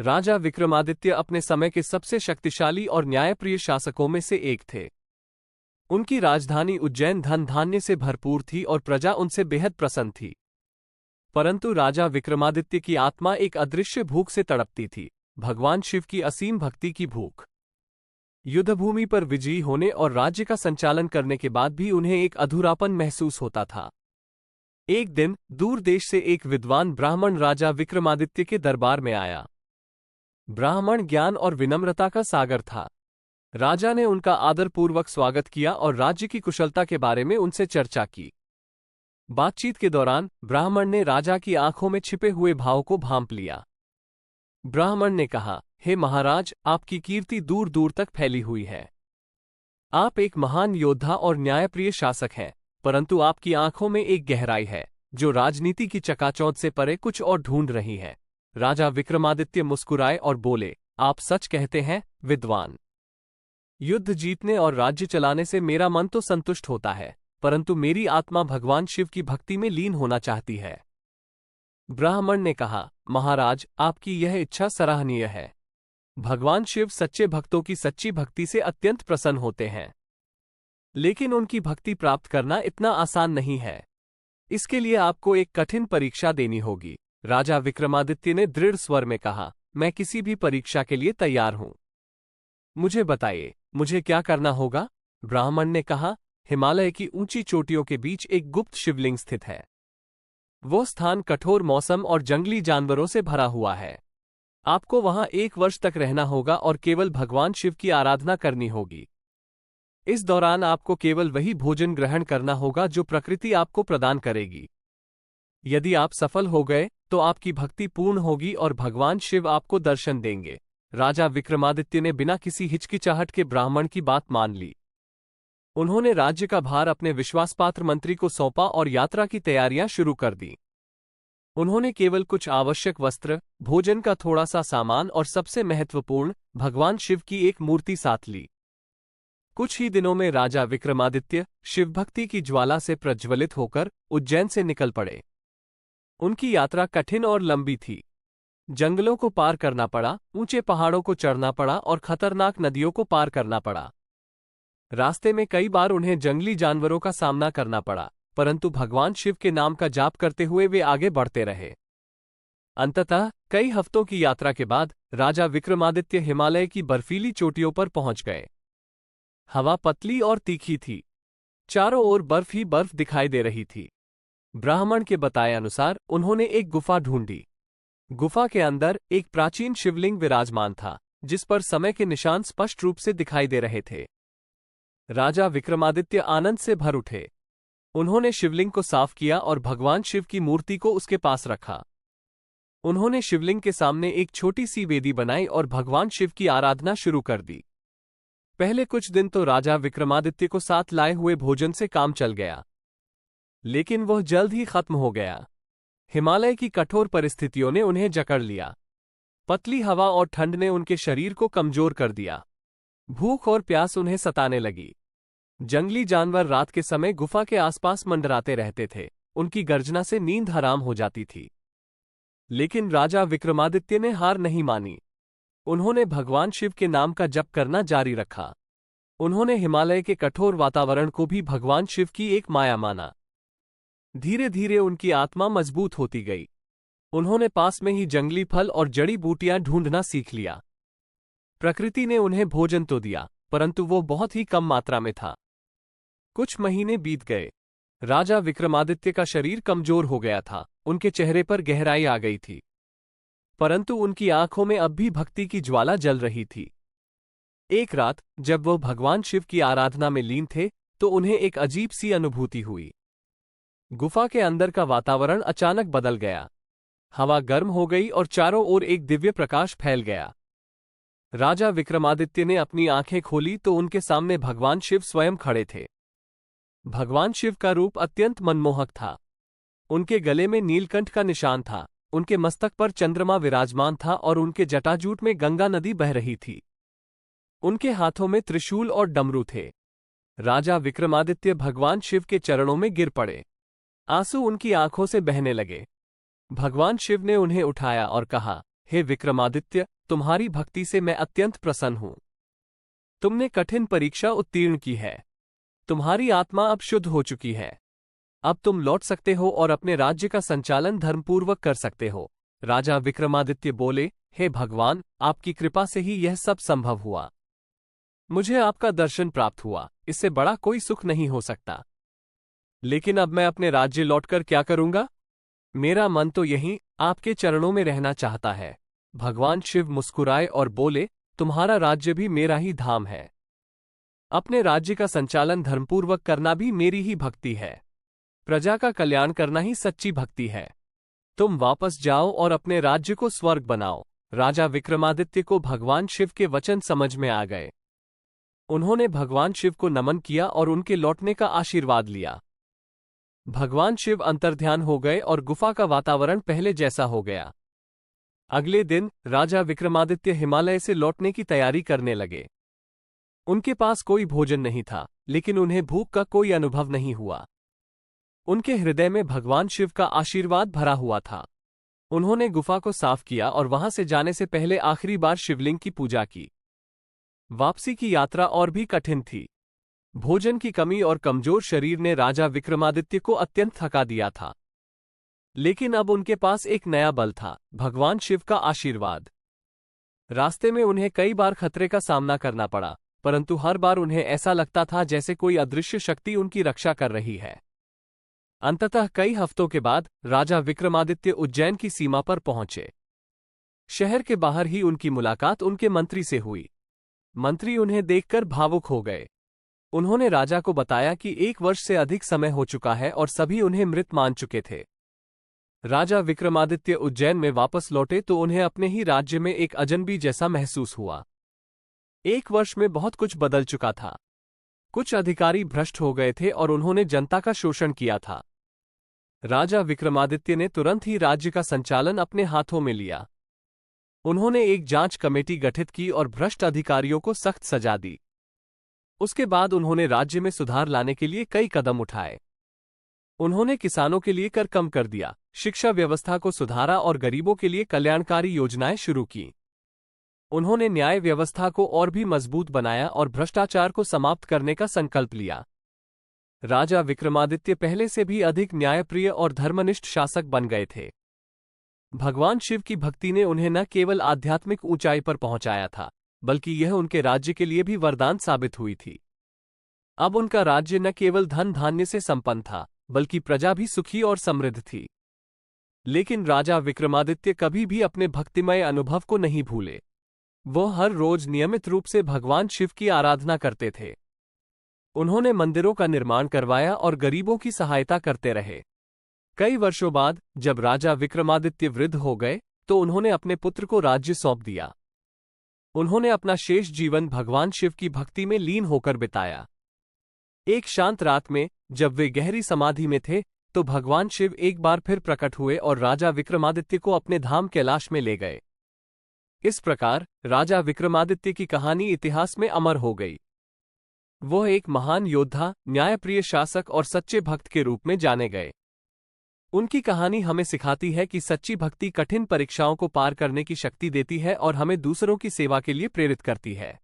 राजा विक्रमादित्य अपने समय के सबसे शक्तिशाली और न्यायप्रिय शासकों में से एक थे। उनकी राजधानी उज्जैन धन धान्य से भरपूर थी और प्रजा उनसे बेहद प्रसन्न थी। परंतु राजा विक्रमादित्य की आत्मा एक अदृश्य भूख से तड़पती थी, भगवान शिव की असीम भक्ति की भूख। युद्धभूमि पर विजयी होने और राज्य का संचालन करने के बाद भी उन्हें एक अधूरापन महसूस होता था। एक दिन दूर देश से एक विद्वान ब्राह्मण राजा विक्रमादित्य के दरबार में आया। ब्राह्मण ज्ञान और विनम्रता का सागर था। राजा ने उनका आदरपूर्वक स्वागत किया और राज्य की कुशलता के बारे में उनसे चर्चा की। बातचीत के दौरान ब्राह्मण ने राजा की आंखों में छिपे हुए भाव को भांप लिया। ब्राह्मण ने कहा, हे महाराज, आपकी कीर्ति दूर दूर तक फैली हुई है। आप एक महान योद्धा और न्यायप्रिय शासक हैं, परंतु आपकी आंखों में एक गहराई है जो राजनीति की चकाचौंध से परे कुछ और ढूंढ रही है। राजा विक्रमादित्य मुस्कुराए और बोले, आप सच कहते हैं विद्वान। युद्ध जीतने और राज्य चलाने से मेरा मन तो संतुष्ट होता है, परंतु मेरी आत्मा भगवान शिव की भक्ति में लीन होना चाहती है। ब्राह्मण ने कहा, महाराज, आपकी यह इच्छा सराहनीय है। भगवान शिव सच्चे भक्तों की सच्ची भक्ति से अत्यंत प्रसन्न होते हैं, लेकिन उनकी भक्ति प्राप्त करना इतना आसान नहीं है। इसके लिए आपको एक कठिन परीक्षा देनी होगी। राजा विक्रमादित्य ने दृढ़ स्वर में कहा, मैं किसी भी परीक्षा के लिए तैयार हूं। मुझे बताइए, मुझे क्या करना होगा? ब्राह्मण ने कहा, हिमालय की ऊंची चोटियों के बीच एक गुप्त शिवलिंग स्थित है। वो स्थान कठोर मौसम और जंगली जानवरों से भरा हुआ है। आपको वहां 1 वर्ष तक रहना होगा और केवल भगवान शिव की आराधना करनी होगी। इस दौरान आपको केवल वही भोजन ग्रहण करना होगा जो प्रकृति आपको प्रदान करेगी। यदि आप सफल हो गए तो आपकी भक्ति पूर्ण होगी और भगवान शिव आपको दर्शन देंगे। राजा विक्रमादित्य ने बिना किसी हिचकिचाहट के ब्राह्मण की बात मान ली। उन्होंने राज्य का भार अपने विश्वासपात्र मंत्री को सौंपा और यात्रा की तैयारियां शुरू कर दी। उन्होंने केवल कुछ आवश्यक वस्त्र, भोजन का थोड़ा सा सामान और सबसे महत्वपूर्ण, भगवान शिव की एक मूर्ति साथ ली। कुछ ही दिनों में राजा विक्रमादित्य शिवभक्ति की ज्वाला से प्रज्वलित होकर उज्जैन से निकल पड़े। उनकी यात्रा कठिन और लंबी थी। जंगलों को पार करना पड़ा, ऊंचे पहाड़ों को चढ़ना पड़ा और खतरनाक नदियों को पार करना पड़ा। रास्ते में कई बार उन्हें जंगली जानवरों का सामना करना पड़ा, परंतु भगवान शिव के नाम का जाप करते हुए वे आगे बढ़ते रहे। अंततः कई हफ्तों की यात्रा के बाद राजा विक्रमादित्य हिमालय की बर्फीली चोटियों पर पहुंच गए। हवा पतली और तीखी थी। चारों ओर बर्फ ही बर्फ दिखाई दे रही थी। ब्राह्मण के बताए अनुसार उन्होंने एक गुफा ढूंढी। गुफा के अंदर एक प्राचीन शिवलिंग विराजमान था, जिस पर समय के निशान स्पष्ट रूप से दिखाई दे रहे थे। राजा विक्रमादित्य आनंद से भर उठे। उन्होंने शिवलिंग को साफ किया और भगवान शिव की मूर्ति को उसके पास रखा। उन्होंने शिवलिंग के सामने एक छोटी सी वेदी बनाई और भगवान शिव की आराधना शुरू कर दी। पहले कुछ दिन तो राजा विक्रमादित्य को साथ लाए हुए भोजन से काम चल गया, लेकिन वह जल्द ही खत्म हो गया। हिमालय की कठोर परिस्थितियों ने उन्हें जकड़ लिया। पतली हवा और ठंड ने उनके शरीर को कमजोर कर दिया। भूख और प्यास उन्हें सताने लगी। जंगली जानवर रात के समय गुफा के आसपास मंडराते रहते थे। उनकी गर्जना से नींद हराम हो जाती थी। लेकिन राजा विक्रमादित्य ने हार नहीं मानी। उन्होंने भगवान शिव के नाम का जप करना जारी रखा। उन्होंने हिमालय के कठोर वातावरण को भी भगवान शिव की एक माया माना। धीरे धीरे उनकी आत्मा मजबूत होती गई। उन्होंने पास में ही जंगली फल और जड़ी बूटियां ढूंढना सीख लिया। प्रकृति ने उन्हें भोजन तो दिया, परंतु वो बहुत ही कम मात्रा में था। कुछ महीने बीत गए। राजा विक्रमादित्य का शरीर कमजोर हो गया था। उनके चेहरे पर गहराई आ गई थी, परंतु उनकी आंखों में अब भी भक्ति की ज्वाला जल रही थी। एक रात जब वो भगवान शिव की आराधना में लीन थे, तो उन्हें एक अजीब सी अनुभूति हुई। गुफा के अंदर का वातावरण अचानक बदल गया। हवा गर्म हो गई और चारों ओर एक दिव्य प्रकाश फैल गया। राजा विक्रमादित्य ने अपनी आंखें खोली तो उनके सामने भगवान शिव स्वयं खड़े थे। भगवान शिव का रूप अत्यंत मनमोहक था। उनके गले में नीलकंठ का निशान था, उनके मस्तक पर चंद्रमा विराजमान था और उनके जटाजूट में गंगा नदी बह रही थी। उनके हाथों में त्रिशूल और डमरू थे। राजा विक्रमादित्य भगवान शिव के चरणों में गिर पड़े। आंसू उनकी आंखों से बहने लगे। भगवान शिव ने उन्हें उठाया और कहा, हे विक्रमादित्य, तुम्हारी भक्ति से मैं अत्यंत प्रसन्न हूं। तुमने कठिन परीक्षा उत्तीर्ण की है। तुम्हारी आत्मा अब शुद्ध हो चुकी है। अब तुम लौट सकते हो और अपने राज्य का संचालन धर्मपूर्वक कर सकते हो। राजा विक्रमादित्य बोले, हे भगवान, आपकी कृपा से ही यह सब संभव हुआ। मुझे आपका दर्शन प्राप्त हुआ, इससे बड़ा कोई सुख नहीं हो सकता। लेकिन अब मैं अपने राज्य लौटकर क्या करूंगा? मेरा मन तो यहीं आपके चरणों में रहना चाहता है। भगवान शिव मुस्कुराए और बोले, तुम्हारा राज्य भी मेरा ही धाम है। अपने राज्य का संचालन धर्मपूर्वक करना भी मेरी ही भक्ति है। प्रजा का कल्याण करना ही सच्ची भक्ति है। तुम वापस जाओ और अपने राज्य को स्वर्ग बनाओ। राजा विक्रमादित्य को भगवान शिव के वचन समझ में आ गए। उन्होंने भगवान शिव को नमन किया और उनके लौटने का आशीर्वाद लिया। भगवान शिव अंतर्ध्यान हो गए और गुफा का वातावरण पहले जैसा हो गया। अगले दिन राजा विक्रमादित्य हिमालय से लौटने की तैयारी करने लगे। उनके पास कोई भोजन नहीं था, लेकिन उन्हें भूख का कोई अनुभव नहीं हुआ। उनके हृदय में भगवान शिव का आशीर्वाद भरा हुआ था। उन्होंने गुफा को साफ किया और वहां से जाने से पहले आखिरी बार शिवलिंग की पूजा की। वापसी की यात्रा और भी कठिन थी। भोजन की कमी और कमजोर शरीर ने राजा विक्रमादित्य को अत्यंत थका दिया था। लेकिन अब उनके पास एक नया बल था, भगवान शिव का आशीर्वाद। रास्ते में उन्हें कई बार खतरे का सामना करना पड़ा, परंतु हर बार उन्हें ऐसा लगता था जैसे कोई अदृश्य शक्ति उनकी रक्षा कर रही है। अंततः कई हफ्तों के बाद राजा विक्रमादित्य उज्जैन की सीमा पर पहुंचे। शहर के बाहर ही उनकी मुलाकात उनके मंत्री से हुई। मंत्री उन्हें देखकर भावुक हो गए। उन्होंने राजा को बताया कि 1 वर्ष से अधिक समय हो चुका है और सभी उन्हें मृत मान चुके थे। राजा विक्रमादित्य उज्जैन में वापस लौटे तो उन्हें अपने ही राज्य में एक अजनबी जैसा महसूस हुआ। 1 वर्ष में बहुत कुछ बदल चुका था। कुछ अधिकारी भ्रष्ट हो गए थे और उन्होंने जनता का शोषण किया था। राजा विक्रमादित्य ने तुरंत ही राज्य का संचालन अपने हाथों में लिया। उन्होंने एक जांच कमेटी गठित की और भ्रष्ट अधिकारियों को सख्त सजा दी। उसके बाद उन्होंने राज्य में सुधार लाने के लिए कई कदम उठाए। उन्होंने किसानों के लिए कर कम कर दिया, शिक्षा व्यवस्था को सुधारा और गरीबों के लिए कल्याणकारी योजनाएं शुरू की। उन्होंने न्याय व्यवस्था को और भी मजबूत बनाया और भ्रष्टाचार को समाप्त करने का संकल्प लिया। राजा विक्रमादित्य पहले से भी अधिक न्यायप्रिय और धर्मनिष्ठ शासक बन गए थे। भगवान शिव की भक्ति ने उन्हें न केवल आध्यात्मिक ऊंचाई पर पहुंचाया था, बल्कि यह उनके राज्य के लिए भी वरदान साबित हुई थी। अब उनका राज्य न केवल धन धान्य से संपन्न था, बल्कि प्रजा भी सुखी और समृद्ध थी। लेकिन राजा विक्रमादित्य कभी भी अपने भक्तिमय अनुभव को नहीं भूले। वो हर रोज नियमित रूप से भगवान शिव की आराधना करते थे। उन्होंने मंदिरों का निर्माण करवाया और गरीबों की सहायता करते रहे। कई वर्षों बाद जब राजा विक्रमादित्य वृद्ध हो गए तो उन्होंने अपने पुत्र को राज्य सौंप दिया। उन्होंने अपना शेष जीवन भगवान शिव की भक्ति में लीन होकर बिताया। एक शांत रात में जब वे गहरी समाधि में थे तो भगवान शिव एक बार फिर प्रकट हुए और राजा विक्रमादित्य को अपने धाम कैलाश में ले गए। इस प्रकार राजा विक्रमादित्य की कहानी इतिहास में अमर हो गई। वह एक महान योद्धा, न्यायप्रिय शासक और सच्चे भक्त के रूप में जाने गए। उनकी कहानी हमें सिखाती है कि सच्ची भक्ति कठिन परीक्षाओं को पार करने की शक्ति देती है और हमें दूसरों की सेवा के लिए प्रेरित करती है।